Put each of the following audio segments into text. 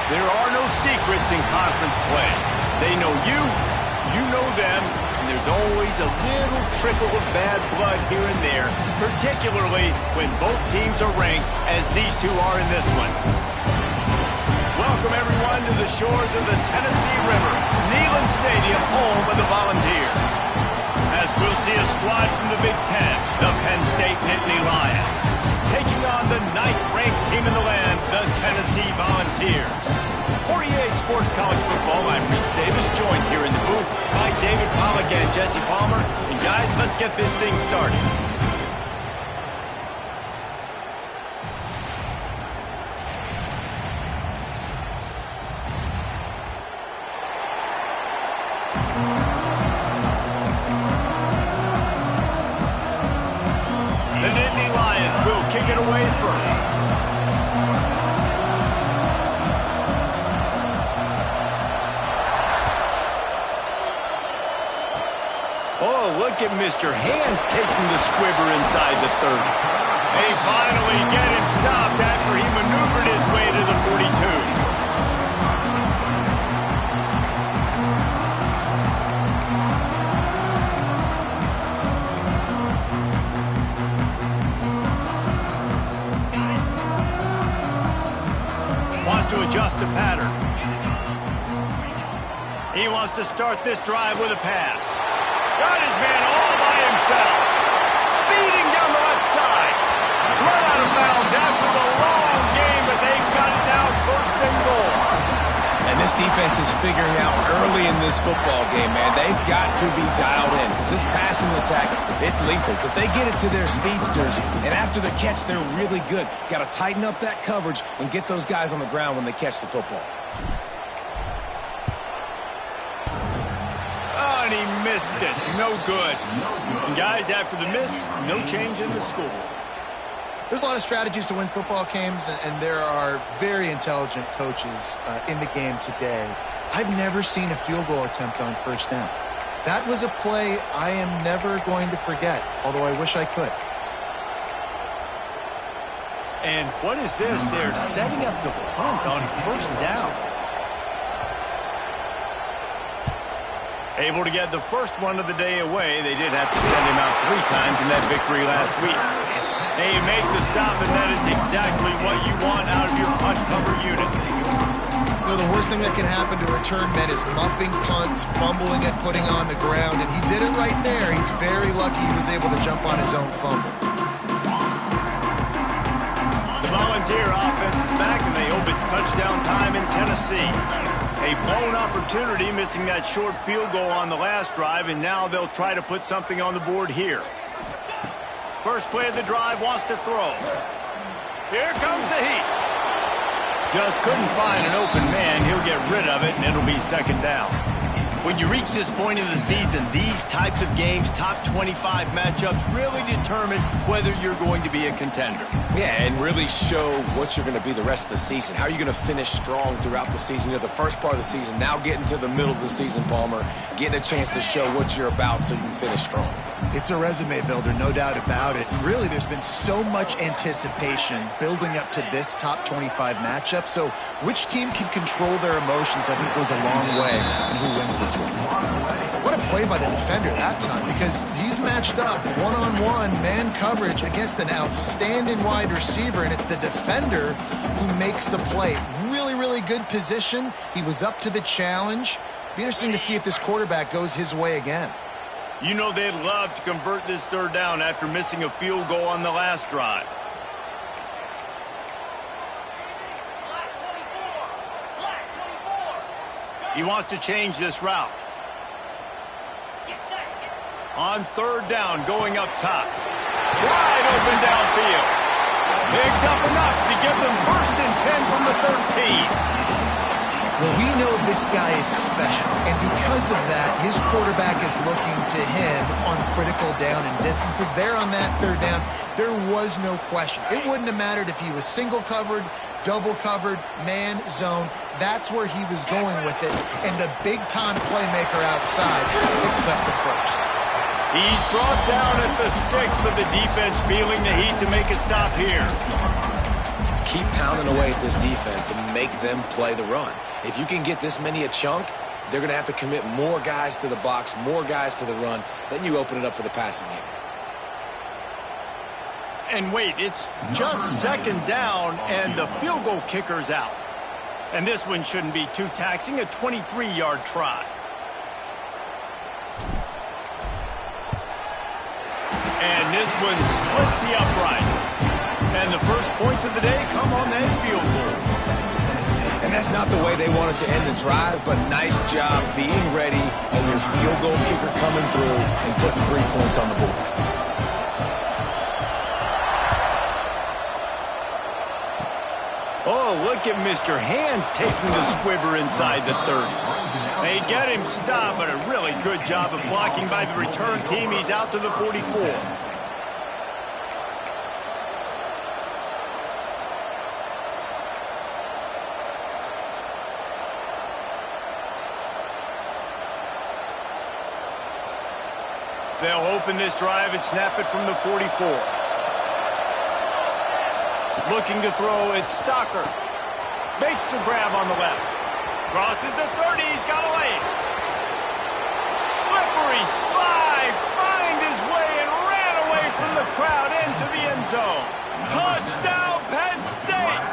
There are no secrets in conference play. They know you, you know them, and there's always a little trickle of bad blood here and there, particularly when both teams are ranked, as these two are in this one. Welcome, everyone, to the shores of the Tennessee River, Neyland Stadium, home of the Volunteers. As we'll see a squad from the Big Ten, the Penn State Nittany Lions, taking on the 9th-ranked team in the land, the Tennessee Volunteers. For EA Sports College Football, I'm Reese Davis, joined here in the booth by David Pollack and Jesse Palmer. And guys, let's get this thing started. The Nittany Lions will kick it away first. Oh, look at Mr. Hands taking the squibber inside the 30. They finally get him stopped after he maneuvered his way to the 42. Wants to adjust the pattern. He wants to start this drive with a pass. Got his man all by himself. Speeding down the left side. Run out of bounds after the long game, but they've got it now first and goal. And this defense is figuring out early in this football game, man. They've got to be dialed in because this passing attack, it's lethal because they get it to their speedsters, and after the catch, they're really good. Got to tighten up that coverage and get those guys on the ground when they catch the football. And he missed it. No good. And guys, after the miss, no change in the score. There's a lot of strategies to win football games, and there are very intelligent coaches in the game today. I've never seen a field goal attempt on first down. That was a play I am never going to forget, although I wish I could. And what is this? They're setting up the punt on first down. Able to get the first one of the day away. They did have to send him out 3 times in that victory last week. They make the stop, and that is exactly what you want out of your punt cover unit. You know, the worst thing that can happen to return men is muffing punts, fumbling it, putting on the ground, and he did it right there. He's very lucky he was able to jump on his own fumble. The Volunteer offense is back, and they hope it's touchdown time in Tennessee. A blown opportunity, missing that short field goal on the last drive, and now they'll try to put something on the board here. First play of the drive, wants to throw. Here comes the heat. Just couldn't find an open man. He'll get rid of it, and it'll be second down. When you reach this point in the season, these types of games, top 25 matchups, really determine whether you're going to be a contender. Yeah, and really show what you're going to be the rest of the season. How are you going to finish strong throughout the season? You know, the first part of the season, now getting to the middle of the season, Palmer, getting a chance to show what you're about so you can finish strong. It's a resume builder, no doubt about it. Really, there's been so much anticipation building up to this top 25 matchup. So which team can control their emotions, I think, goes a long way in who wins this one. What a play by the defender that time, because he's matched up one-on-one man coverage against an outstanding wide receiver, and it's the defender who makes the play. Really, really good position. He was up to the challenge. Be interesting to see if this quarterback goes his way again. You know they'd love to convert this third down after missing a field goal on the last drive. He wants to change this route. On third down, going up top. Wide open downfield. Picks up enough to give them first and 10 from the 13. Well, we know this guy is special, and because of that, his quarterback is looking to him on critical down and distances. There on that third down, there was no question. It wouldn't have mattered if he was single covered, double covered, man, zone. That's where he was going with it, and the big-time playmaker outside picks up the first. He's brought down at the 6, but the defense feeling the heat to make a stop here. keep pounding away at this defense and make them play the run. If you can get this many a chunk, they're going to have to commit more guys to the box, more guys to the run. Then you open it up for the passing game. And wait, it's just second down, and the field goal kicker's out. And this one shouldn't be too taxing, a 23-yard try. And this one splits the uprights. And the first points of the day come on that field goal. And that's not the way they wanted to end the drive, but nice job being ready and your field goal kicker coming through and putting 3 points on the board. Oh, look at Mr. Hands taking the squibber inside the 30. They get him stopped, but a really good job of blocking by the return team. He's out to the 44. They'll open this drive and snap it from the 44. Looking to throw, it's Stocker. Makes the grab on the left. Crosses the 30, he's got a lane. Slippery slide, find his way and ran away from the crowd into the end zone. Touchdown, Penn State!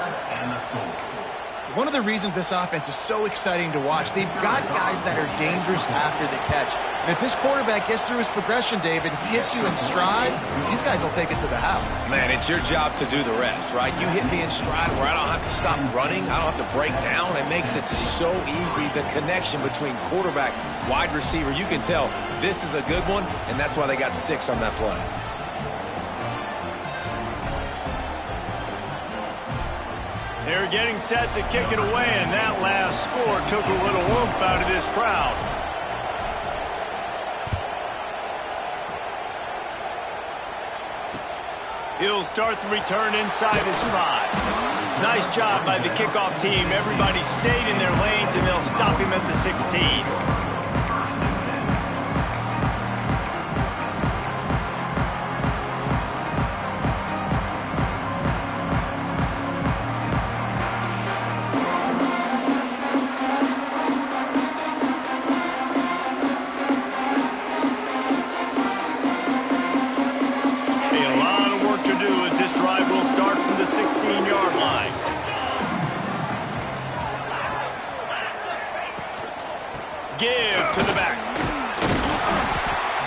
One of the reasons this offense is so exciting to watch, they've got guys that are dangerous after the catch. And if this quarterback gets through his progression, David, hits you in stride, these guys will take it to the house. Man, it's your job to do the rest, right? You hit me in stride where I don't have to stop running. I don't have to break down. It makes it so easy, the connection between quarterback, wide receiver. You can tell this is a good one, and that's why they got 6 on that play. They're getting set to kick it away, and that last score took a little oomph out of this crowd. He'll start the return inside his 5. Nice job by the kickoff team. Everybody stayed in their lanes, and they'll stop him at the 16. Give to the back.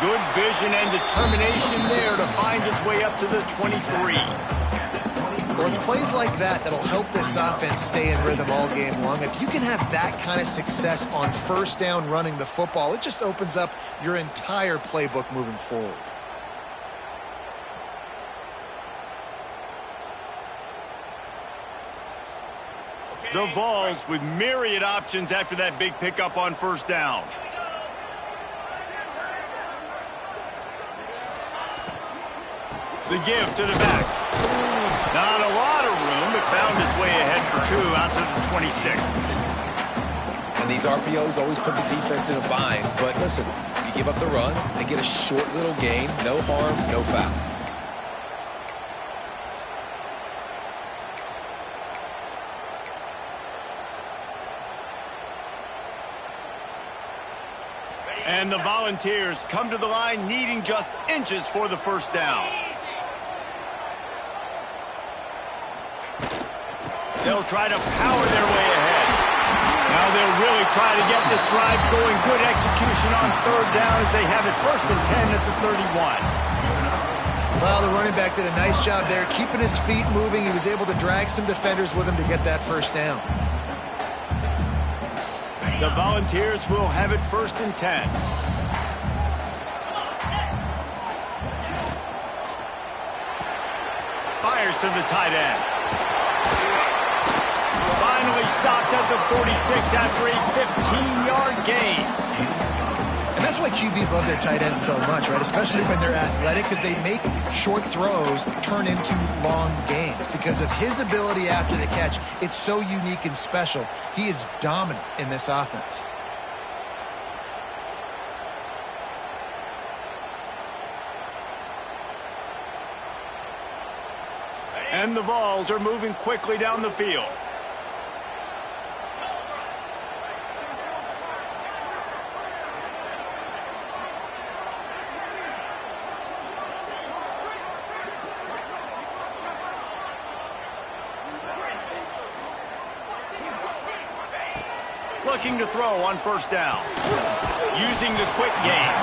Good vision and determination there to find his way up to the 23. Well, it's plays like that that'll help this offense stay in rhythm all game long. If you can have that kind of success on first down running the football, it just opens up your entire playbook moving forward. The Vols with myriad options after that big pickup on first down. The give to the back. Not a lot of room, but found his way ahead for 2 out to the 26. And these RPOs always put the defense in a bind. But listen, you give up the run, they get a short little gain, no harm, no foul. And the Volunteers come to the line needing just inches for the first down. They'll try to power their way ahead. Now they'll really try to get this drive going. Good execution on third down as they have it 1st and 10 at the 31. Well, the running back did a nice job there, keeping his feet moving. He was able to drag some defenders with him to get that first down. The Volunteers will have it 1st and 10. Fires to the tight end. Finally stopped at the 46 after a 15-yard gain. And that's why QBs love their tight ends so much, right? Especially when they're athletic, because they make short throws turn into long gains. Because of his ability after the catch, it's so unique and special. He is dominant in this offense. And the Vols are moving quickly down the field. Looking to throw on first down. Using the quick game.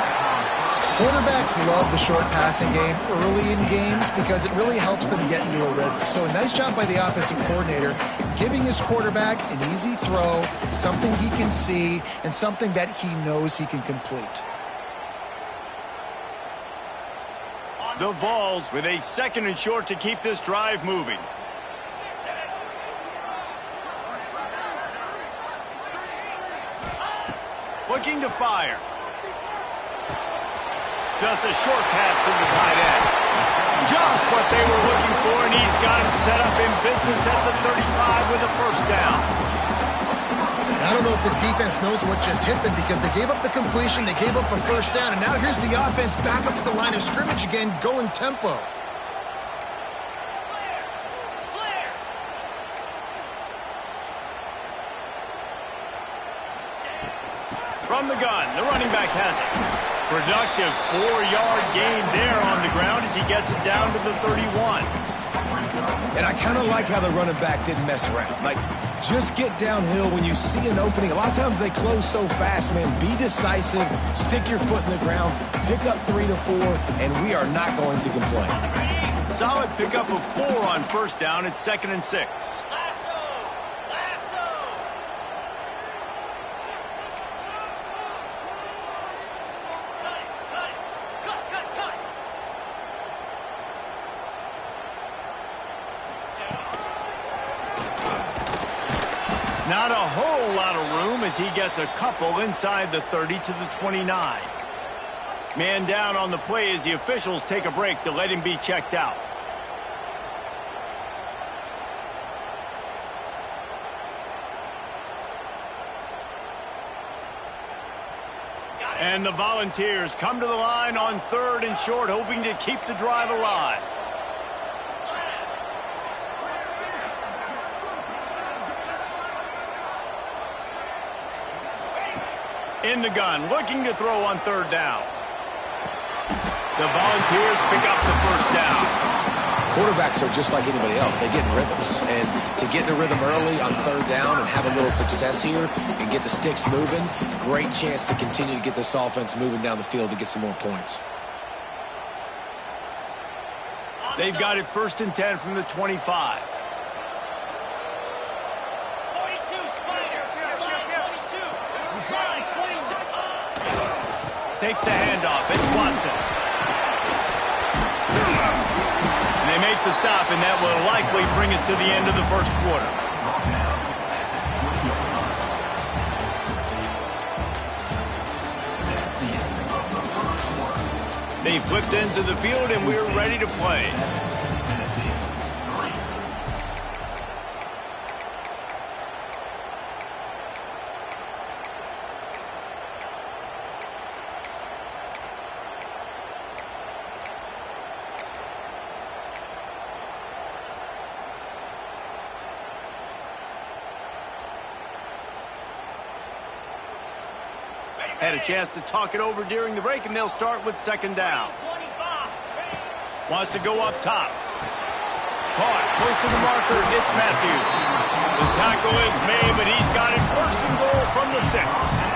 Quarterbacks love the short passing game early in games because it really helps them get into a rhythm. So a nice job by the offensive coordinator giving his quarterback an easy throw, something he can see, and something that he knows he can complete. The Vols with a 2nd and short to keep this drive moving. Looking to fire. Just a short pass to the tight end. Just what they were looking for, and he's got him set up in business at the 35 with a first down. I don't know if this defense knows what just hit them because they gave up the completion, they gave up a first down, and now here's the offense back up at the line of scrimmage again, going tempo. From the gun, the running back has it. Productive 4-yard gain there on the ground as he gets it down to the 31. And I kind of like how the running back didn't mess around. Like, just get downhill when you see an opening. A lot of times they close so fast, man. Be decisive, stick your foot in the ground, pick up 3 to 4, and we are not going to complain. Solid pickup of 4 on first down. It's 2nd and 6. Not a whole lot of room as he gets a couple inside the 30 to the 29. Man down on the play as the officials take a break to let him be checked out. And the Volunteers come to the line on 3rd and short, hoping to keep the drive alive. In the gun, looking to throw on 3rd down. The Volunteers pick up the first down. Quarterbacks are just like anybody else. They get in rhythms. And to get in a rhythm early on 3rd down and have a little success here and get the sticks moving, great chance to continue to get this offense moving down the field to get some more points. They've got it 1st and 10 from the 25. Takes the handoff. It's Watson. And they make the stop, and that will likely bring us to the end of the first quarter. They flipped into the field, and we're ready to play. Had a chance to talk it over during the break, and they'll start with 2nd down. Wants to go up top. Caught close to the marker. It's Matthews. The tackle is made, but he's got it 1st and goal from the 6.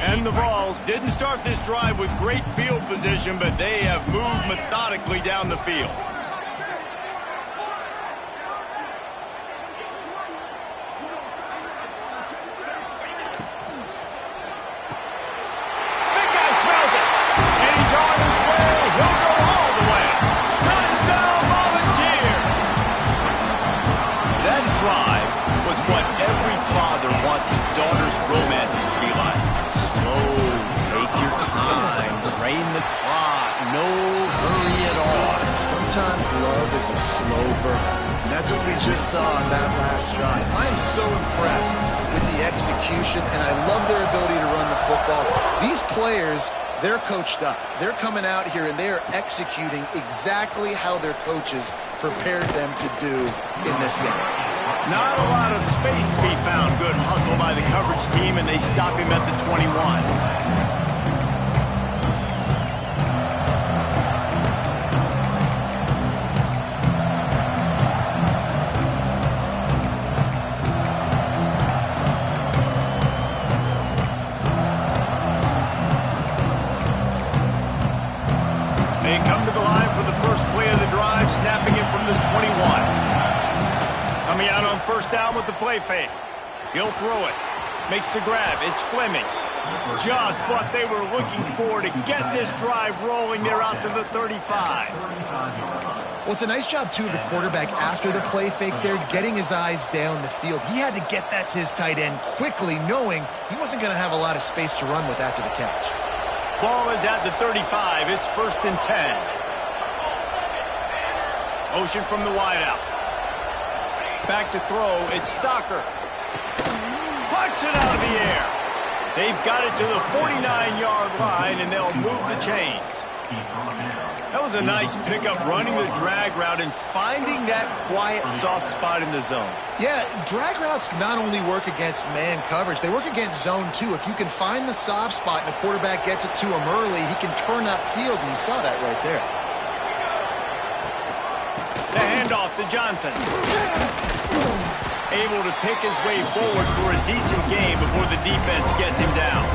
And the Vols didn't start this drive with great field position, but they have moved methodically down the field. Big guy smells it, and he's on his way. He'll go all the way. Touchdown, Volunteer! That drive was what every father wants his daughter's romances to be like. Take your time, drain the clock, no hurry at all. Sometimes Sometimes love is a slow burn, and that's what we just saw on that last drive. I am so impressed with the execution, and I love their ability to run the football. These players, they're coached up. They're coming out here, and they're executing exactly how their coaches prepared them to do in this game. Not a lot of space to be found. Good hustle by the coverage team, and they stop him at the 21. They come to the line for the first play of the drive, snapping it from the 21. Coming out on first down with the play fake. He'll throw it. Makes the grab. It's Fleming. Just what they were looking for to get this drive rolling. They're out to the 35. Well, it's a nice job, too, of the quarterback after the play fake there, getting his eyes down the field. He had to get that to his tight end quickly, knowing he wasn't going to have a lot of space to run with after the catch. Ball is at the 35. It's 1st and 10. Motion from the wideout. Back to throw. It's Stocker. Pucks it out of the air. They've got it to the 49-yard line, and they'll move the chains. That was a nice pickup, running the drag route and finding that quiet, soft spot in the zone. Yeah, drag routes not only work against man coverage, they work against zone too. If you can find the soft spot and the quarterback gets it to him early, he can turn upfield, and you saw that right there. The handoff to Johnson. Able to pick his way forward for a decent game before the defense gets him down.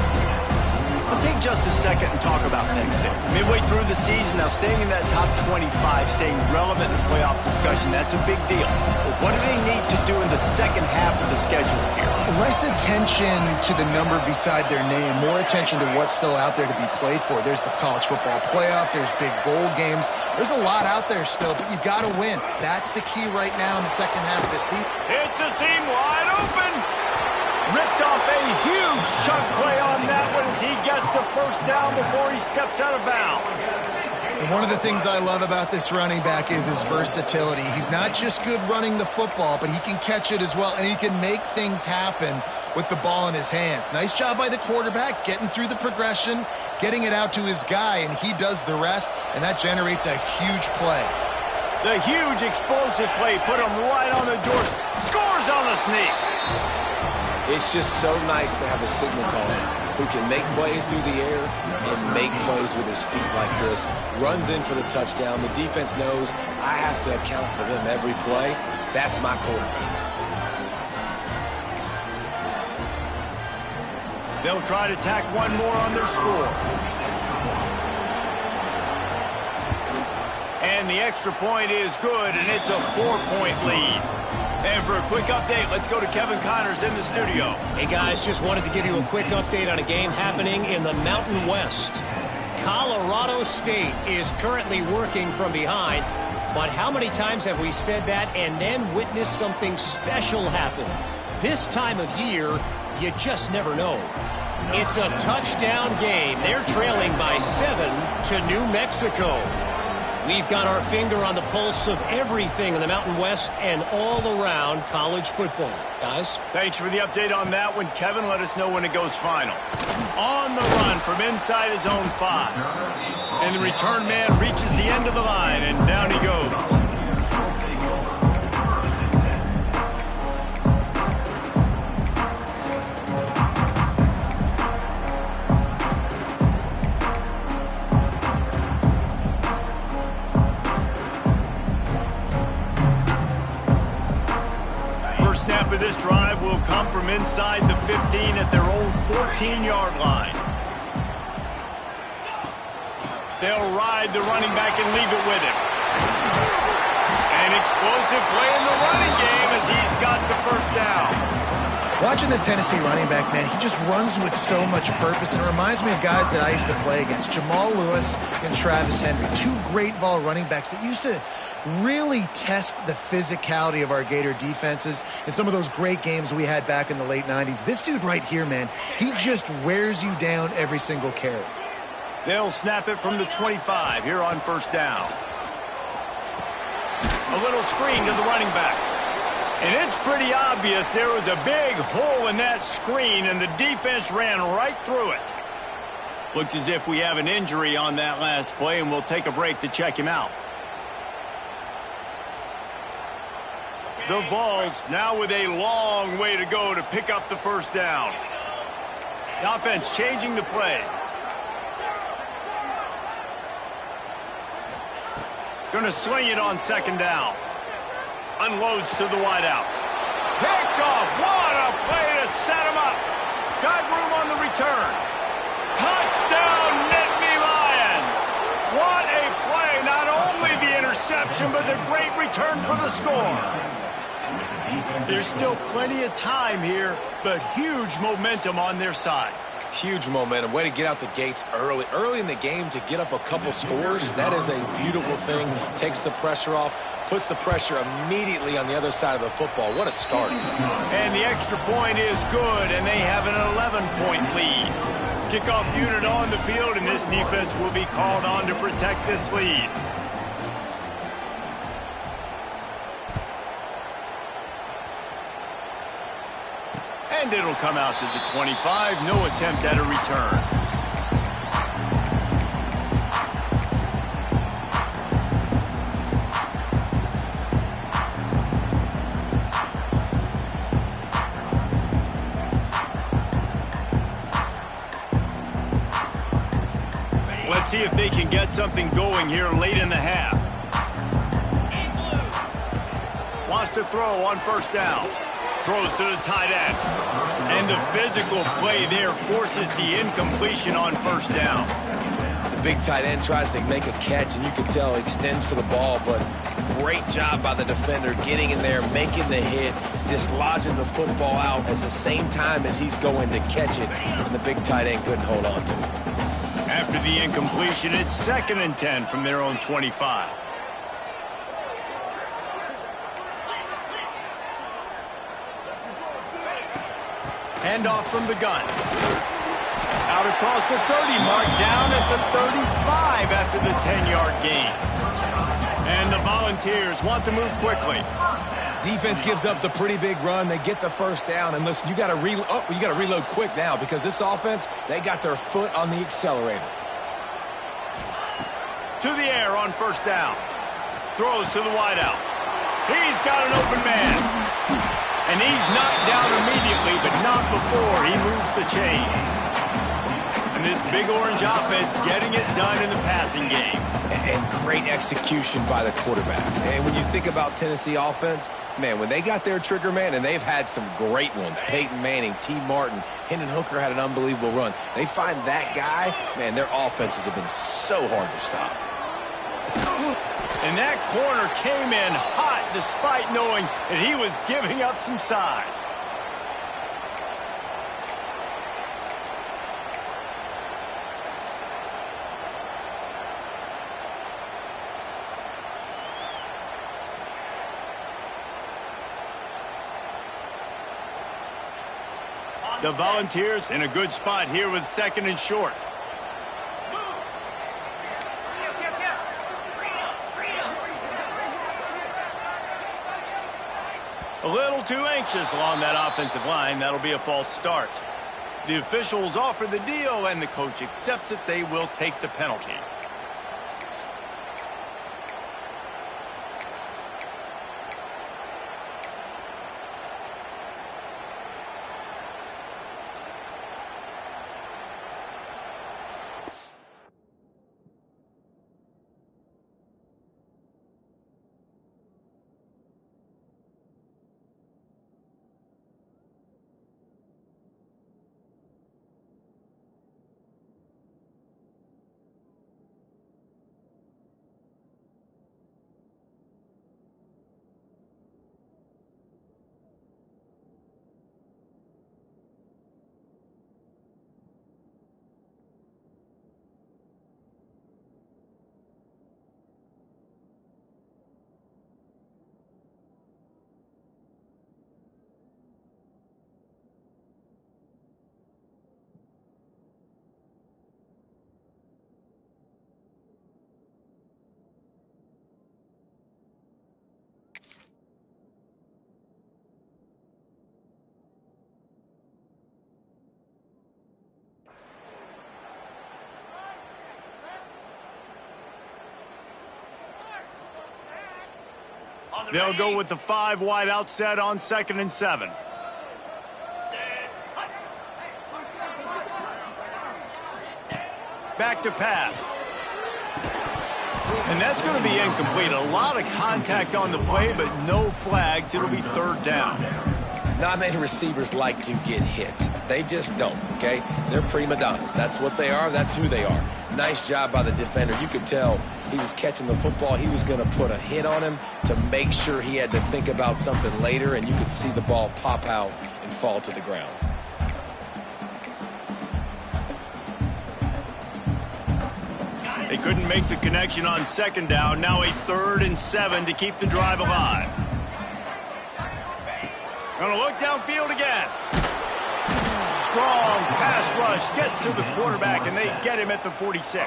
Let's take just a second and talk about next day. Midway through the season, now staying in that top 25, staying relevant in the playoff discussion, that's a big deal. But what do they need to do in the second half of the schedule here? Less attention to the number beside their name, more attention to what's still out there to be played for. There's the college football playoff, there's big bowl games. There's a lot out there still, but you've got to win. That's the key right now in the second half of the season. It's a seam wide open. Ripped off a huge chunk play on that one as he gets the first down before he steps out of bounds. And one of the things I love about this running back is his versatility. He's not just good running the football, but he can catch it as well, and he can make things happen with the ball in his hands. Nice job by the quarterback, getting through the progression, getting it out to his guy, and he does the rest, and that generates a huge play. The huge explosive play put him right on the door. Scores on the sneak. It's just so nice to have a signal caller who can make plays through the air and make plays with his feet like this. Runs in for the touchdown. The defense knows I have to account for him every play. That's my quarterback. They'll try to tack one more on their score. And the extra point is good, and it's a 4-point lead. And for a quick update, let's go to Kevin Connors in the studio. Hey, guys, just wanted to give you a quick update on a game happening in the Mountain West. Colorado State is currently working from behind, but how many times have we said that and then witnessed something special happen? This time of year, you just never know. It's a touchdown game. They're trailing by 7 to New Mexico. We've got our finger on the pulse of everything in the Mountain West and all around college football. Guys? Thanks for the update on that one, Kevin. Let us know when it goes final. On the run from inside his own 5. And the return man reaches the end of the line, and down he goes. Snap of this drive will come from inside the 15 at their own 14-yard line. They'll ride the running back and leave it with him. An explosive play in the running game as he's got the first down. Watching this Tennessee running back, man, he just runs with so much purpose, and it reminds me of guys that I used to play against, Jamal Lewis and Travis Henry, two great vol running backs that used to really test the physicality of our Gator defenses in some of those great games we had back in the late 90s. This dude right here, man, he just wears you down every single carry. They'll snap it from the 25 here on first down. A little screen to the running back. And it's pretty obvious there was a big hole in that screen, and the defense ran right through it. Looks as if we have an injury on that last play, and we'll take a break to check him out. The Vols now with a long way to go to pick up the first down. The offense changing the play. Going to sling it on second down. Unloads to the wideout. Picked off. What a play to set him up. Got room on the return. Touchdown, Nittany Lions. What a play. Not only the interception, but the great return for the score. There's still plenty of time here, but huge momentum on their side. Huge momentum. Way to get out the gates early. Early in the game to get up a couple scores, that is a beautiful thing. Takes the pressure off, puts the pressure immediately on the other side of the football. What a start. And the extra point is good, and they have an 11-point lead. Kickoff unit on the field, and this defense will be called on to protect this lead. And it'll come out to the 25. No attempt at a return. Let's see if they can get something going here late in the half. Wants to throw on first down. Throws to the tight end. And the physical play there forces the incompletion on first down. The big tight end tries to make a catch, and you can tell he extends for the ball, but great job by the defender getting in there, making the hit, dislodging the football out at the same time as he's going to catch it, and the big tight end couldn't hold on to it. After the incompletion, it's 2nd and 10 from their own 25. Handoff from the gun. Out across the 30 mark, down at the 35 after the 10-yard gain. And the Volunteers want to move quickly. Defense gives up the pretty big run. They get the first down, and listen, you got to reload quick now because this offense, they got their foot on the accelerator. To the air on first down. Throws to the wideout. He's got an open man. And he's knocked down immediately, but not before he moves the chains. And this big orange offense getting it done in the passing game. And great execution by the quarterback. And when you think about Tennessee offense, man, when they got their trigger man, and they've had some great ones, Peyton Manning, T. Martin, Hendon Hooker had an unbelievable run. They find that guy, man, their offenses have been so hard to stop. And that corner came in hot despite knowing that he was giving up some size. The Volunteers in a good spot here with 2nd and short. A little too anxious along that offensive line. That'll be a false start. The officials offer the deal, and the coach accepts it. They will take the penalty. They'll go with the 5 wide out set on 2nd and 7. Back to pass. And that's going to be incomplete. A lot of contact on the play, but no flags. It'll be 3rd down. Not many receivers like to get hit. They just don't, okay? They're prima donnas. That's what they are. That's who they are. Nice job by the defender. You could tell he was catching the football. He was going to put a hit on him to make sure he had to think about something later, and you could see the ball pop out and fall to the ground. They couldn't make the connection on 2nd down. Now a 3rd and 7 to keep the drive alive. Gonna look downfield again. Strong pass rush gets to the quarterback, and they get him at the 46.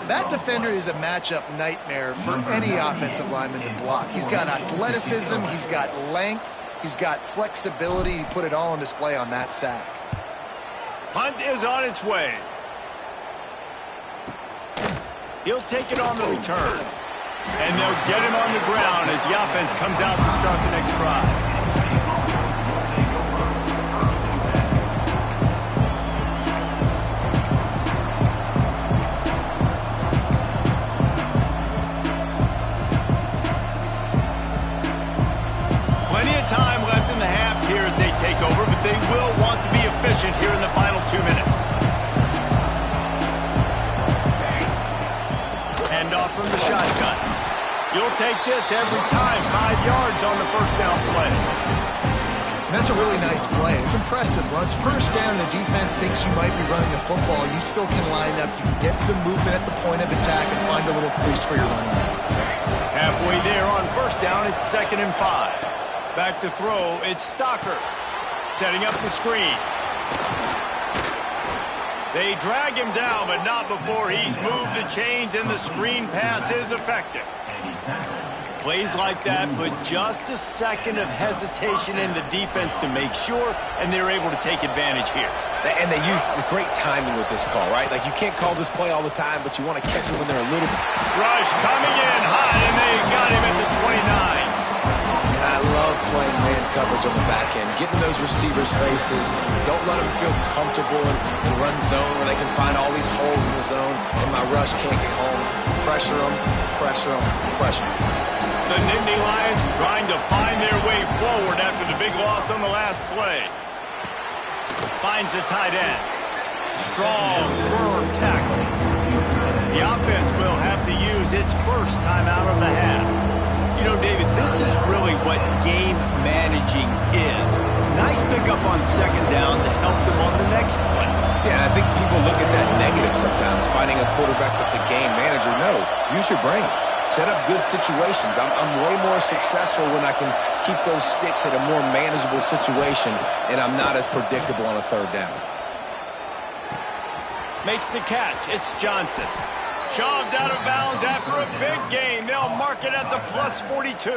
That defender is a matchup nightmare for any offensive lineman to block. He's got athleticism, he's got length, he's got flexibility. He put it all on display on that sack. Punt is on its way. He'll take it on the return. And they'll get him on the ground as the offense comes out to start the next drive. Plenty of time left in the half here as they take over, but they will want to be efficient here in the final 2 minutes. Off from the shotgun. You'll take this every time. 5 yards on the 1st down play. That's a really nice play. It's impressive. Once 1st down, the defense thinks you might be running the football. You still can line up. You can get some movement at the point of attack and find a little crease for your running back. Halfway there on 1st down, it's 2nd and 5. Back to throw, it's Stocker. Setting up the screen. They drag him down, but not before he's moved the chains, and the screen pass is effective. Plays like that put just a second of hesitation in the defense to make sure, and they're able to take advantage here. And they use the great timing with this call, right? Like, you can't call this play all the time, but you want to catch them when they're a little... Rush coming in hot, and they got him at the 29. I love playing man coverage on the back end, getting those receivers' faces. Don't let them feel comfortable and run zone where they can find all these holes in the zone, and my rush can't get home. Pressure them, pressure them, pressure them. The Nittany Lions trying to find their way forward after the big loss on the last play. Finds the tight end. Strong, firm tackle. The offense will have to use its 1st timeout of the half. You know, David, this is really what game managing is. Nice pickup on 2nd down to help them on the next play. Yeah, I think people look at that negative sometimes, finding a quarterback that's a game manager. No, use your brain. Set up good situations. I'm way more successful when I can keep those sticks at a more manageable situation, and I'm not as predictable on a 3rd down. Makes the catch. It's Johnson. Shoved out of bounds after a big gain. They'll mark it at the plus 42.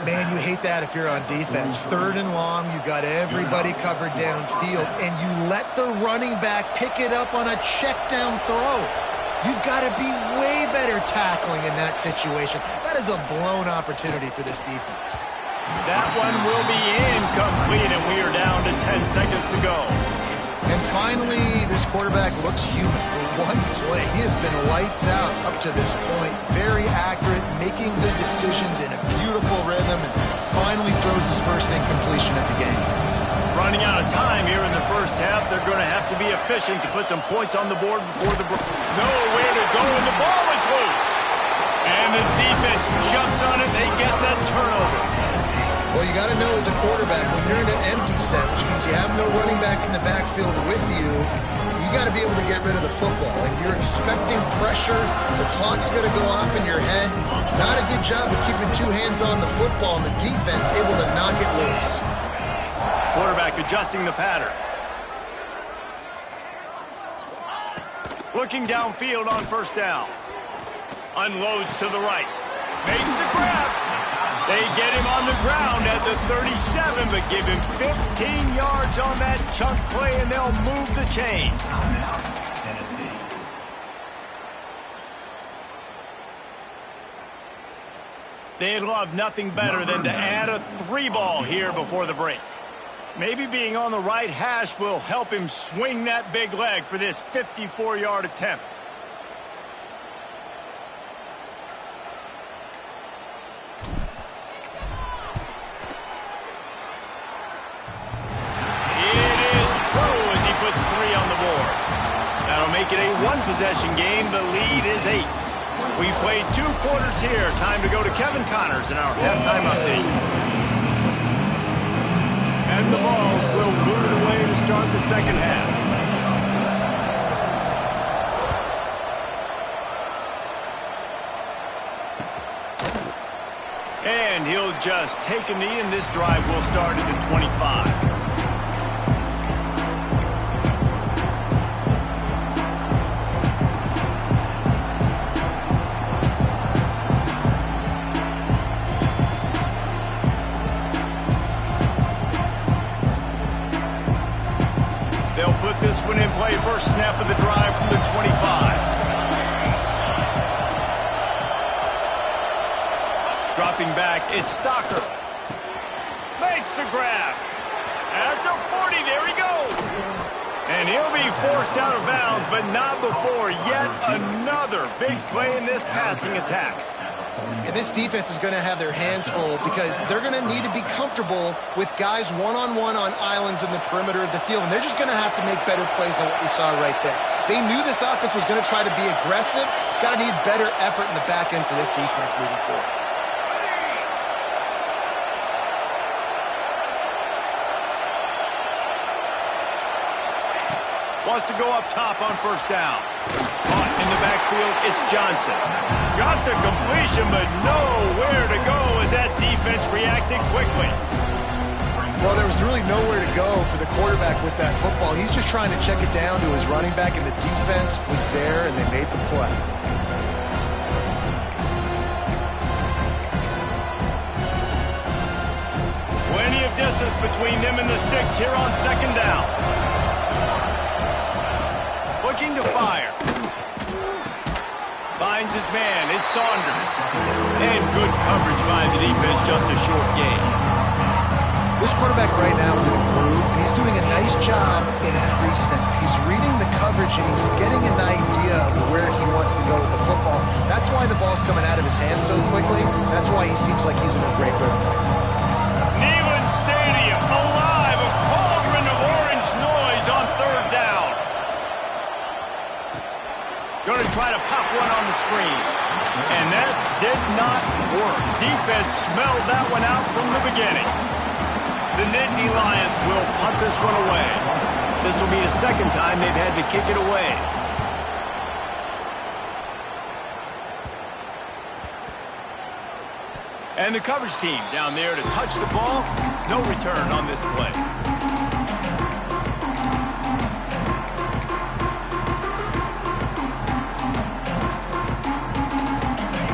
Man, you hate that if you're on defense. 3rd and long, you've got everybody covered downfield, and you let the running back pick it up on a check down throw. You've got to be way better tackling in that situation. That is a blown opportunity for this defense. That one will be incomplete, and we are down to 10 seconds to go. And finally, this quarterback looks human for one play. He has been lights out up to this point. Very accurate, making good decisions in a beautiful rhythm, and finally throws his 1st incompletion of the game. Running out of time here in the 1st half. They're going to have to be efficient to put some points on the board before the break. Nowhere to go, and the ball is loose. And the defense jumps on it. They get that turnover. Well, you got to know as a quarterback, when you're in an empty set, which means you have no running backs in the backfield with you, you got to be able to get rid of the football. And you're expecting pressure. The clock's going to go off in your head. Not a good job of keeping 2 hands on the football, and the defense able to knock it loose. Quarterback adjusting the pattern. Looking downfield on 1st down. Unloads to the right. Makes the grab. They get him on the ground at the 37, but give him 15 yards on that chunk play, and they'll move the chains. They'd love nothing better than to add a 3-ball here before the break. Maybe being on the right hash will help him swing that big leg for this 54-yard attempt. It is true as he puts 3 on the board. That'll make it a 1-possession game. The lead is 8. We played 2 quarters here. Time to go to Kevin Connors in our halftime update. And the Vols will boot it away to start the second half. And he'll just take a knee, and this drive will start at the 25. They'll put this one in play. First snap of the drive from the 25. Dropping back, it's Stocker. Makes the grab. At the 40, there he goes. And he'll be forced out of bounds, but not before yet another big play in this passing attack. And this defense is going to have their hands full because they're going to need to be comfortable with guys one-on-one on islands in the perimeter of the field. And they're just going to have to make better plays than what we saw right there. They knew this offense was going to try to be aggressive. Got to need better effort in the back end for this defense moving forward. Wants to go up top on first down. Caught in the backfield, it's Johnson. Got the completion, but nowhere to go as that defense reacted quickly. Well, there was really nowhere to go for the quarterback with that football. He's just trying to check it down to his running back, and the defense was there, and they made the play. Plenty of distance between them and the sticks here on second down. Looking to fire. Finds his man. It's Saunders. And good coverage by the defense. Just a short gain. This quarterback right now is in a groove, and he's doing a nice job in every snap. He's reading the coverage, and he's getting an idea of where he wants to go with the football. That's why the ball's coming out of his hands so quickly. That's why he seems like he's in a great rhythm. Neyland Stadium alive. A cauldron of orange noise on third down. Going to try to pop one on the screen. And that did not work. Defense smelled that one out from the beginning. The Nittany Lions will punt this one away. This will be the second time they've had to kick it away. And the coverage team down there to touch the ball. No return on this play.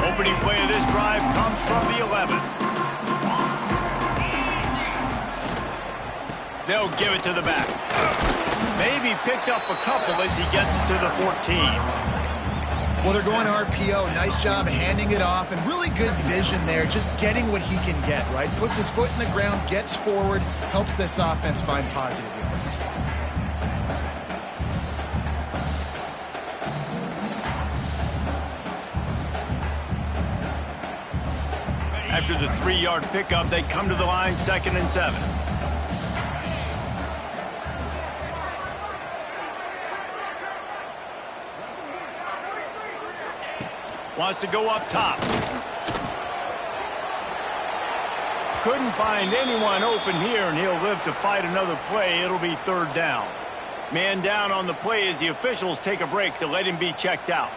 Opening play of this drive comes from the 11. They'll give it to the back. Maybe picked up a couple as he gets it to the 14. Well, they're going RPO. Nice job handing it off, and really good vision there, just getting what he can get, right? Puts his foot in the ground, gets forward, helps this offense find positive yards. After the 3-yard pickup, they come to the line, 2nd and 7. Wants to go up top. Couldn't find anyone open here, and he'll live to fight another play. It'll be third down. Man down on the play as the officials take a break to let him be checked out.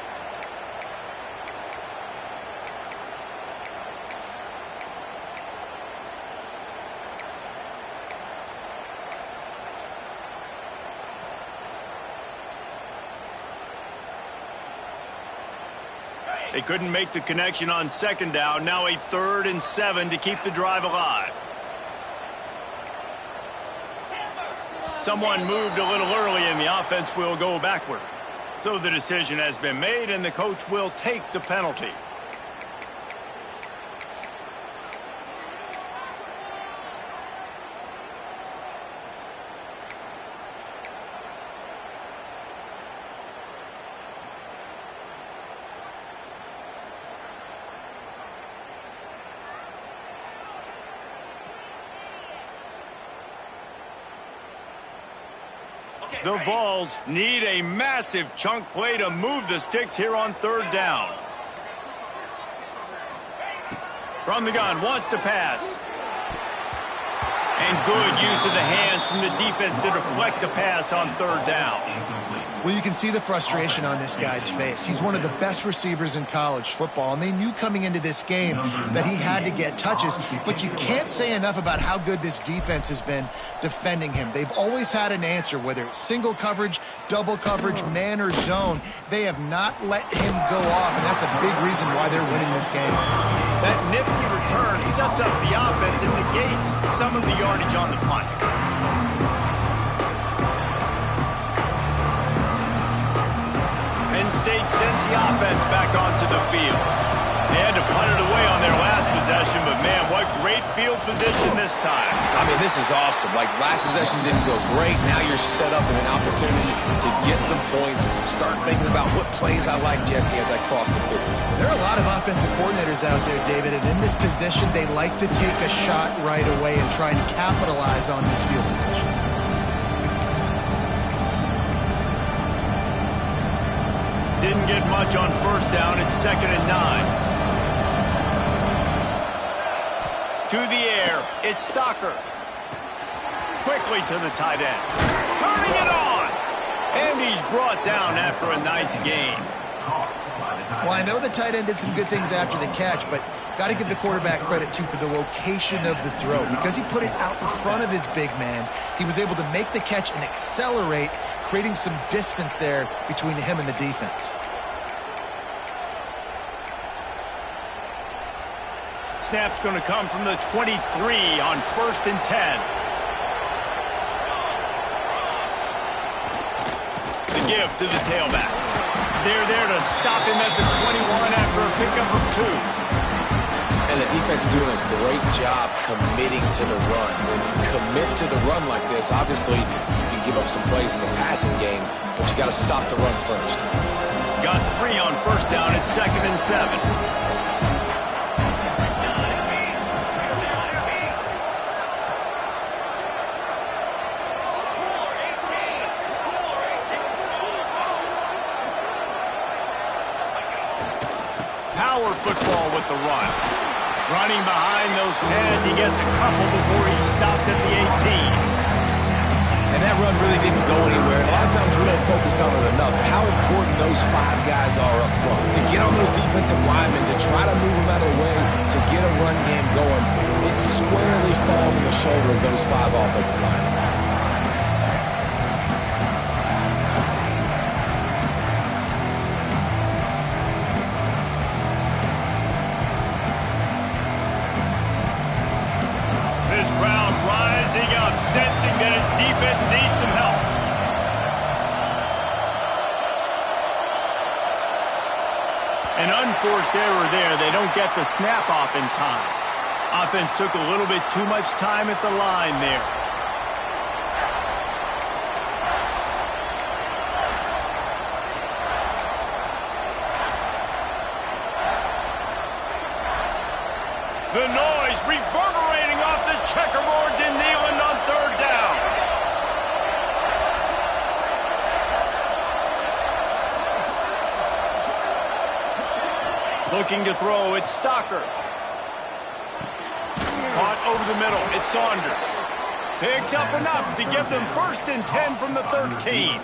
They couldn't make the connection on second down. Now a 3rd and 7 to keep the drive alive. Someone moved a little early, and the offense will go backward. So the decision has been made, and the coach will take the penalty. The Vols need a massive chunk play to move the sticks here on third down. From the gun, wants to pass. And good use of the hands from the defense to deflect the pass on third down. Well, you can see the frustration on this guy's face. He's one of the best receivers in college football, and they knew coming into this game that he had to get touches, but you can't say enough about how good this defense has been defending him. They've always had an answer, whether it's single coverage, double coverage, man, or zone. They have not let him go off, and that's a big reason why they're winning this game. That nifty return sets up the offense and negates some of the yardage on the punt. Penn State sends the offense back onto the field. They had to punt it away on their last possession, but man, what great field position this time. I mean, this is awesome. Like, last possession didn't go great. Now you're set up in an opportunity to get some points. Start thinking about what plays I like, Jesse, as I cross the 50. There are a lot of offensive coordinators out there, David, and in this position, they like to take a shot right away and try and capitalize on this field position. Didn't get much on first down. It's 2nd and 9. To the air, it's Stocker. Quickly to the tight end. Turning it on! And he's brought down after a nice gain. Well, I know the tight end did some good things after the catch, but got to give the quarterback credit, too, for the location of the throw. Because he put it out in front of his big man, he was able to make the catch and accelerate, creating some distance there between him and the defense. Snap's going to come from the 23 on 1st and 10. The give to the tailback. They're there to stop him at the 21 after a pickup of 2. And the defense doing a great job committing to the run. When you commit to the run like this, obviously you can give up some plays in the passing game, but you got to stop the run first. Got 3 on first down at 2nd and 7. Power football with the run. Running behind those pads, he gets a couple before he's stopped at the 18. And that run really didn't go anywhere. A lot of times we don't focus on it enough. How important those 5 guys are up front. To get on those defensive linemen, to try to move them out of the way, to get a run game going, it squarely falls on the shoulder of those 5 offensive linemen. This crowd rising up, sensing that his defense needs some help. An unforced error there. They don't get the snap off in time. Offense took a little bit too much time at the line there. The noise reverberating off the checkerboards in Neyland on third down. Looking to throw, it's Stocker. Caught over the middle, it's Saunders. Picks up enough to give them 1st and 10 from the 13.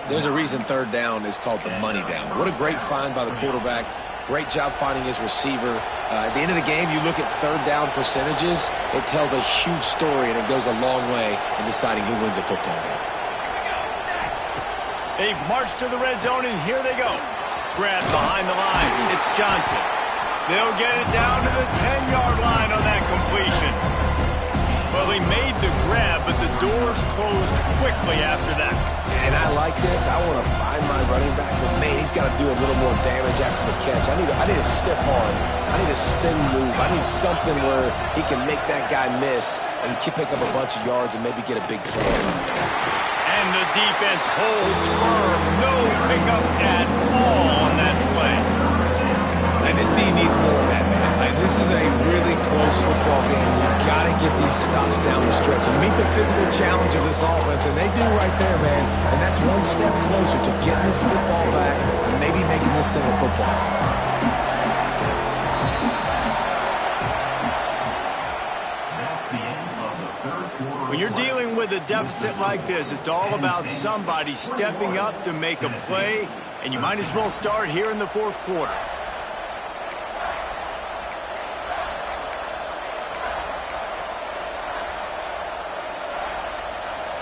There's a reason third down is called the money down. What a great find by the quarterback. Great job finding his receiver. At the end of the game, you look at third down percentages, it tells a huge story, and it goes a long way in deciding who wins a football game. They've marched to the red zone, and here they go. Grab behind the line. It's Johnson. They'll get it down to the 10-yard line on that completion. Well, he made the grab, but the doors closed quickly after that. And I like this. I want to find my running back, but man, he's got to do a little more damage after the catch. I need a stiff arm. I need a spin move. I need something where he can make that guy miss and pick up a bunch of yards and maybe get a big play. And the defense holds firm. No pickup at all on that play. And this team needs more of that, man. Like, this is a really close football game. You've got to get these stops down the stretch and meet the physical challenge of this offense, and they do right there, man. And that's one step closer to getting this football back and maybe making this thing a football. When you're dealing with a deficit like this, it's all about somebody stepping up to make a play, and you might as well start here in the fourth quarter.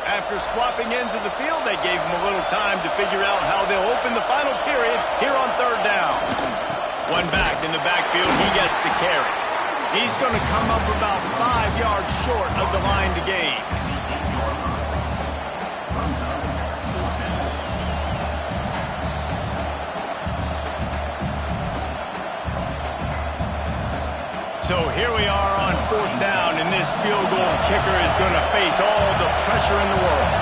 After swapping ends of the field, they gave him a little time to figure out how they'll open the final period here on third down. One back in the backfield, he gets to carry. He's going to come up about 5 yards short of the line to gain. So here we are on fourth down, and this field goal kicker is going to face all the pressure in the world.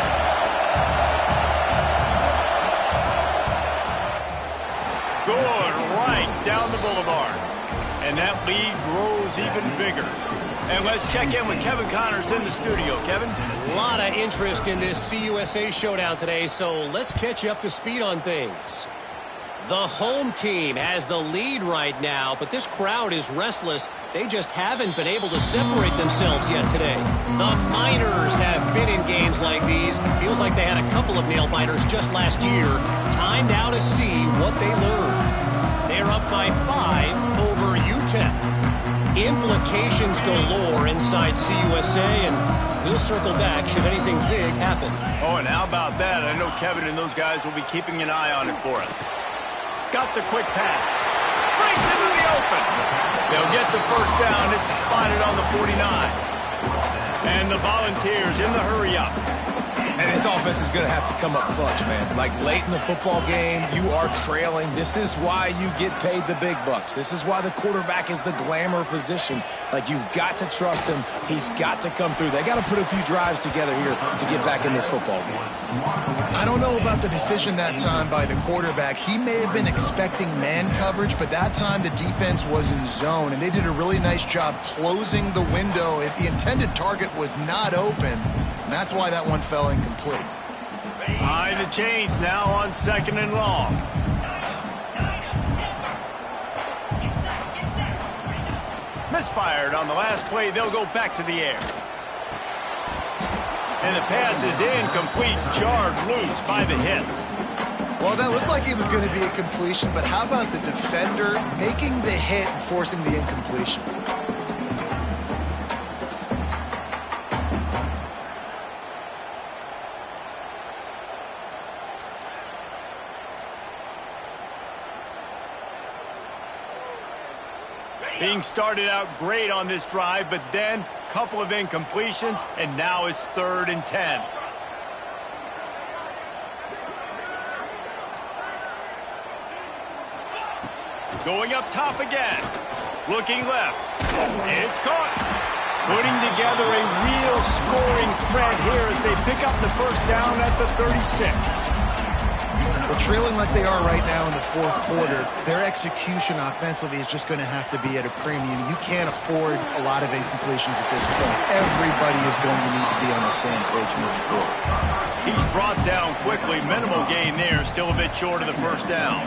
Good, right down the boulevard. And that lead grows even bigger. And let's check in with Kevin Connors in the studio. Kevin? A lot of interest in this CUSA showdown today, so let's catch you up to speed on things. The home team has the lead right now, but this crowd is restless. They just haven't been able to separate themselves yet today. The Miners have been in games like these. Feels like they had a couple of nail-biters just last year. Time now to see what they learn. They're up by 5 over UTEP. Implications galore inside CUSA, and we'll circle back should anything big happen. Oh, and how about that? I know Kevin and those guys will be keeping an eye on it for us. Got the quick pass. Breaks into the open. They'll get the first down. It's spotted on the 49. And the Volunteers in the hurry up. And this offense is going to have to come up clutch, man. Like late in the football game, you are trailing. This is why you get paid the big bucks. This is why the quarterback is the glamour position. Like, you've got to trust him. He's got to come through. They got to put a few drives together here to get back in this football game. I don't know about the decision that time by the quarterback. He may have been expecting man coverage, but that time the defense was in zone, and they did a really nice job closing the window. If the intended target was not open, and that's why that one fell incomplete. Behind the chains now on 2nd and long. Misfired on the last play. They'll go back to the air. And the pass is incomplete. Jarred loose by the hit. Well, that looked like it was going to be a completion, but how about the defender making the hit and forcing the incompletion? Being started out great on this drive, but then a couple of incompletions, and now it's 3rd and 10. Going up top again. Looking left. It's caught. Putting together a real scoring threat here as they pick up the first down at the 36. Well, trailing like they are right now in the fourth quarter, their execution offensively is just going to have to be at a premium. You can't afford a lot of incompletions at this point. Everybody is going to need to be on the same page moving forward. He's brought down quickly. Minimal gain there. Still a bit short of the first down.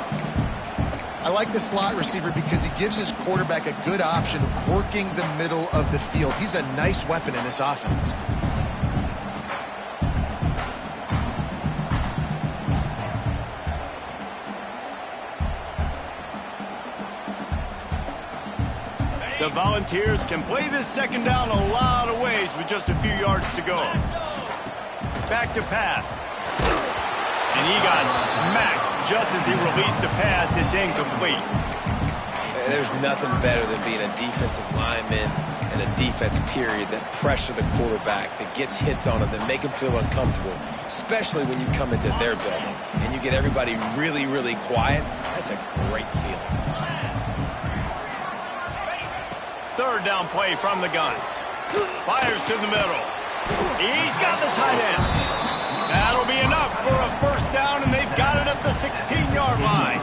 I like the slot receiver because he gives his quarterback a good option working the middle of the field. He's a nice weapon in this offense. The Volunteers can play this second down a lot of ways with just a few yards to go. Back to pass. And he got smacked just as he released the pass. It's incomplete. There's nothing better than being a defensive lineman and a defense period that pressure the quarterback, that gets hits on him, that make him feel uncomfortable, especially when you come into their building and you get everybody really, really quiet. That's a great feeling. 3rd down play from the gun. Fires to the middle. He's got the tight end. That'll be enough for a first down, and they've got it at the 16-yard line.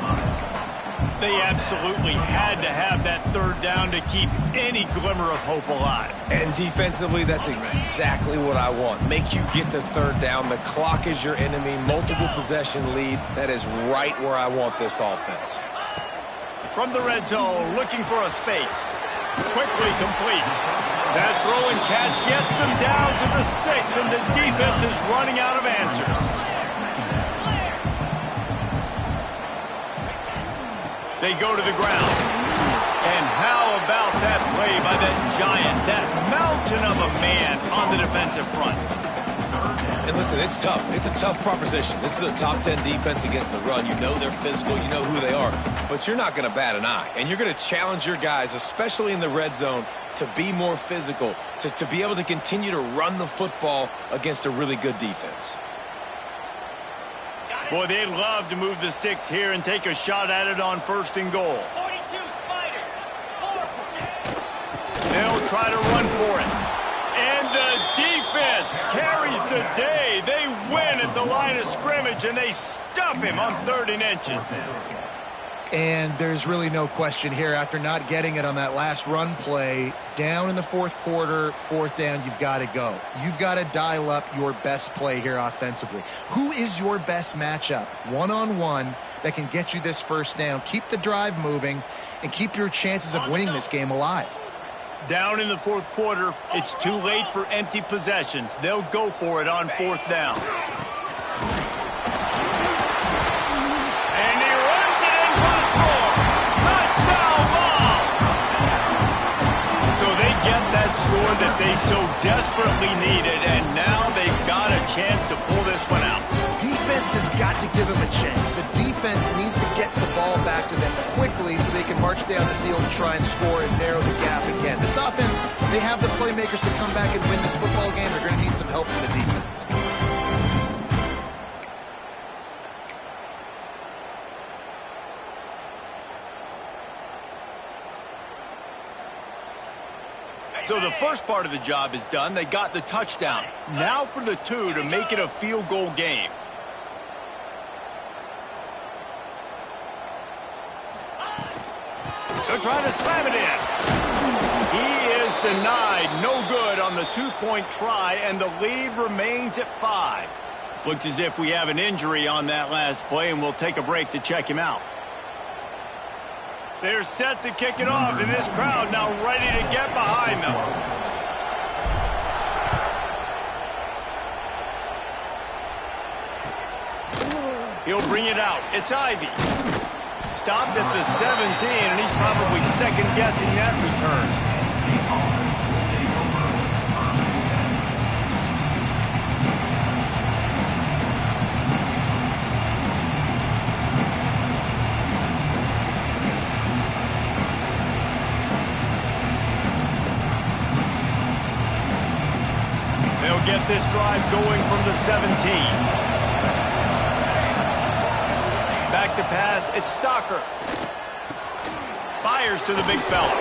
They absolutely had to have that third down to keep any glimmer of hope alive. And defensively, that's exactly what I want. Make you get the third down. The clock is your enemy. Multiple possession lead. That is right where I want this offense. From the red zone, looking for a space. Quickly complete. That throw and catch gets them down to the 6, and the defense is running out of answers. They go to the ground. And how about that play by that giant, that mountain of a man on the defensive front? And listen, it's tough. It's a tough proposition. This is a top 10 defense against the run. You know they're physical. You know who they are. But you're not going to bat an eye. And you're going to challenge your guys, especially in the red zone, to be more physical, to be able to continue to run the football against a really good defense. Boy, they'd love to move the sticks here and take a shot at it on 1st and goal. 42, Spider. They'll try to run for it. And the defense carries the day. They win at the line of scrimmage, and they stuff him on 3rd and inches. And there's really no question here. After not getting it on that last run play, down in the 4th quarter, 4th down, you've got to go. You've got to dial up your best play here offensively. Who is your best matchup, one-on-one, that can get you this 1st down, keep the drive moving, and keep your chances of winning this game alive? Down in the 4th quarter, it's too late for empty possessions. They'll go for it on 4th down. And he runs it in for the score. Touchdown ball! So they get that score that they so desperately needed, and now they've got a chance to pull this one out. Defense has got to give them a chance. The defense needs to get the ball back to them quickly so they can march down the field and try and score and narrow the gap again. This offense, they have the playmakers to come back and win this football game. They're going to need some help from the defense. So the first part of the job is done. They got the touchdown. Now for the 2 to make it a field goal game. They're trying to slam it in. He is denied. No good on the 2-point try, and the lead remains at 5. Looks as if we have an injury on that last play, and we'll take a break to check him out. They're set to kick it off, and this crowd now ready to get behind them. He'll bring it out. It's Ivy. Stopped at the 17, and he's probably second-guessing that return. They'll get this drive going from the 17. Back to pass, it's Stocker. Fires to the big fella.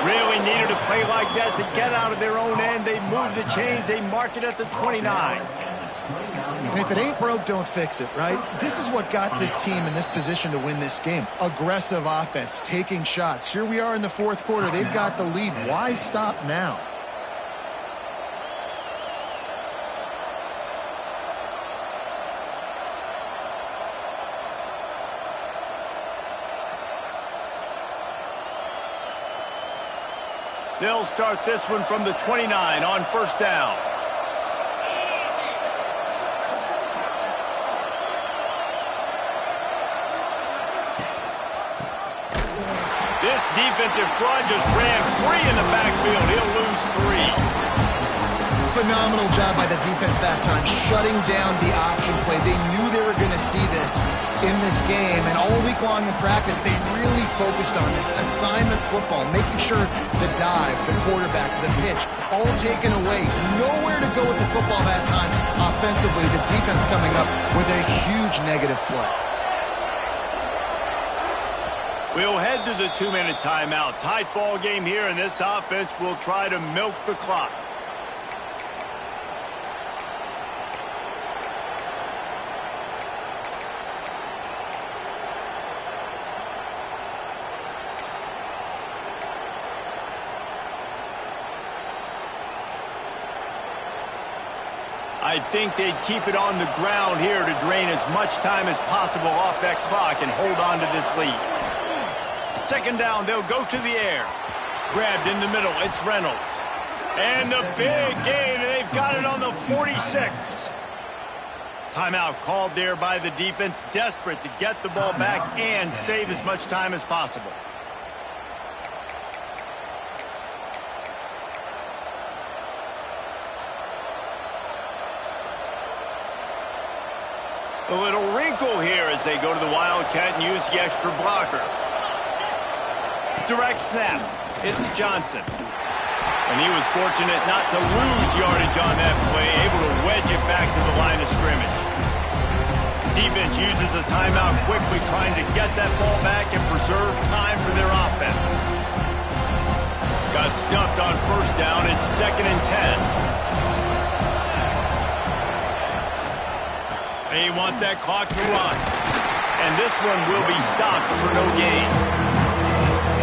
Really needed a play like that to get out of their own end. They move the chains, they mark it at the 29. And if it ain't broke, don't fix it, right? This is what got this team in this position to win this game. Aggressive offense, taking shots. Here we are in the 4th quarter. They've got the lead. Why stop now? They'll start this one from the 29 on 1st down. This defensive front just ran free in the backfield. He'll lose 3. Phenomenal job by the defense that time, shutting down the option play. They knew they were going to see this in this game, and all week long in practice, they really focused on this assignment football, making sure the dive, the quarterback, the pitch, all taken away. Nowhere to go with the football that time offensively. The defense coming up with a huge negative play. We'll head to the 2-minute timeout. Tight ball game here, and this offense will try to milk the clock. I think they'd keep it on the ground here to drain as much time as possible off that clock and hold on to this lead. Second down, they'll go to the air. Grabbed in the middle, it's Reynolds. And the big gain, and they've got it on the 46. Timeout called there by the defense, desperate to get the ball back and save as much time as possible. A little wrinkle here as they go to the Wildcat and use the extra blocker. Direct snap. It's Johnson. And he was fortunate not to lose yardage on that play, able to wedge it back to the line of scrimmage. Defense uses a timeout quickly, trying to get that ball back and preserve time for their offense. Got stuffed on first down. It's 2nd and 10. They want that clock to run. And this one will be stopped for no gain.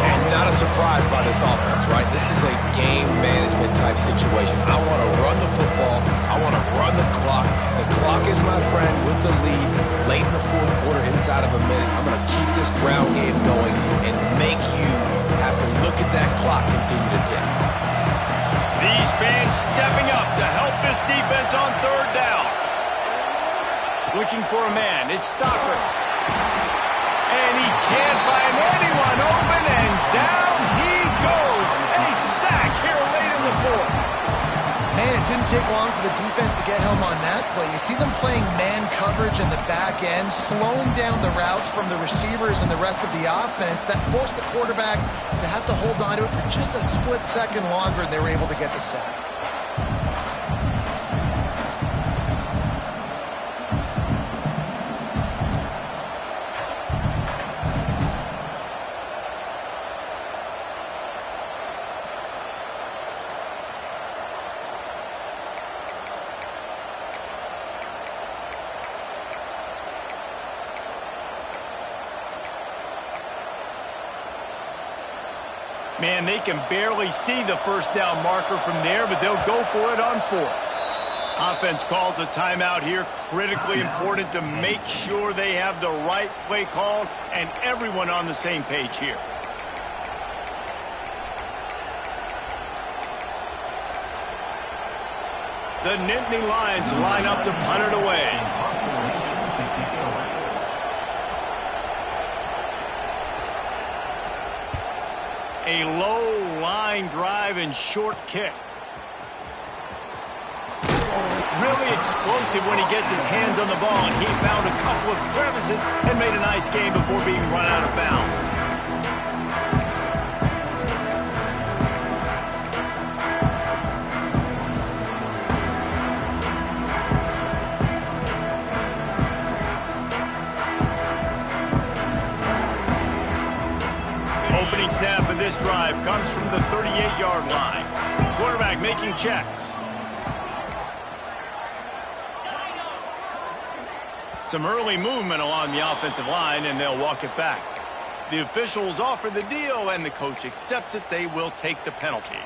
And not a surprise by this offense, right? This is a game management type situation. I want to run the football. I want to run the clock. The clock is my friend with the lead. Late in the fourth quarter, inside of a minute, I'm going to keep this ground game going and make you have to look at that clock continue to tick. These fans stepping up to help this defense on third down. Looking for a man. It's Stockton. And he can't find anyone open, and down he goes. A sack here late in the fourth. Man, it didn't take long for the defense to get home on that play. You see them playing man coverage in the back end, slowing down the routes from the receivers and the rest of the offense. That forced the quarterback to have to hold on to it for just a split second longer, and they were able to get the sack. Man, they can barely see the first down marker from there, but they'll go for it on fourth. Offense calls a timeout here. Critically important to make sure they have the right play called and everyone on the same page here. The Nittany Lions line up to punt it away. A low line drive and short kick. Really explosive when he gets his hands on the ball, and he found a couple of crevices and made a nice game before being run out of bounds. Opening snap of this drive comes from the 38-yard line. Quarterback making checks. Some early movement along the offensive line, and they'll walk it back. The officials offer the deal, and the coach accepts it. They will take the penalty.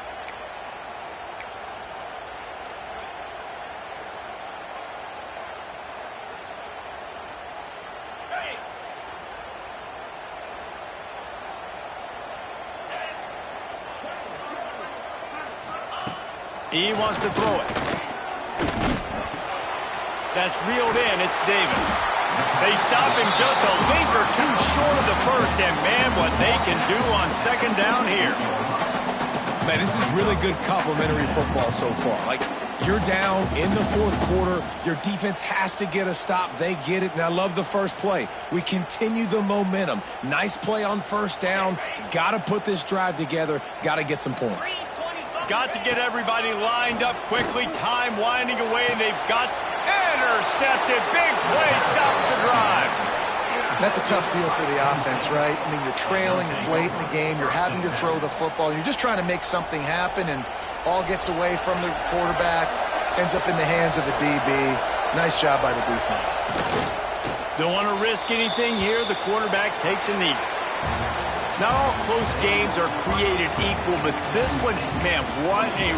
He wants to throw it. That's reeled in. It's Davis. They stop him just a link or two short of the first, and man, what they can do on second down here. Man, this is really good complimentary football so far. Like, you're down in the fourth quarter. Your defense has to get a stop. They get it, and I love the first play. We continue the momentum. Nice play on first down. Got to put this drive together. Got to get some points. Got to get everybody lined up quickly. Time winding away, and they've got intercepted. Big play stops the drive. That's a tough deal for the offense, right? I mean, you're trailing. It's late in the game. You're having to throw the football. You're just trying to make something happen, and ball gets away from the quarterback, ends up in the hands of the DB. Nice job by the defense. Don't want to risk anything here. The quarterback takes a knee. Not all close games are created equal, but this one, man, what a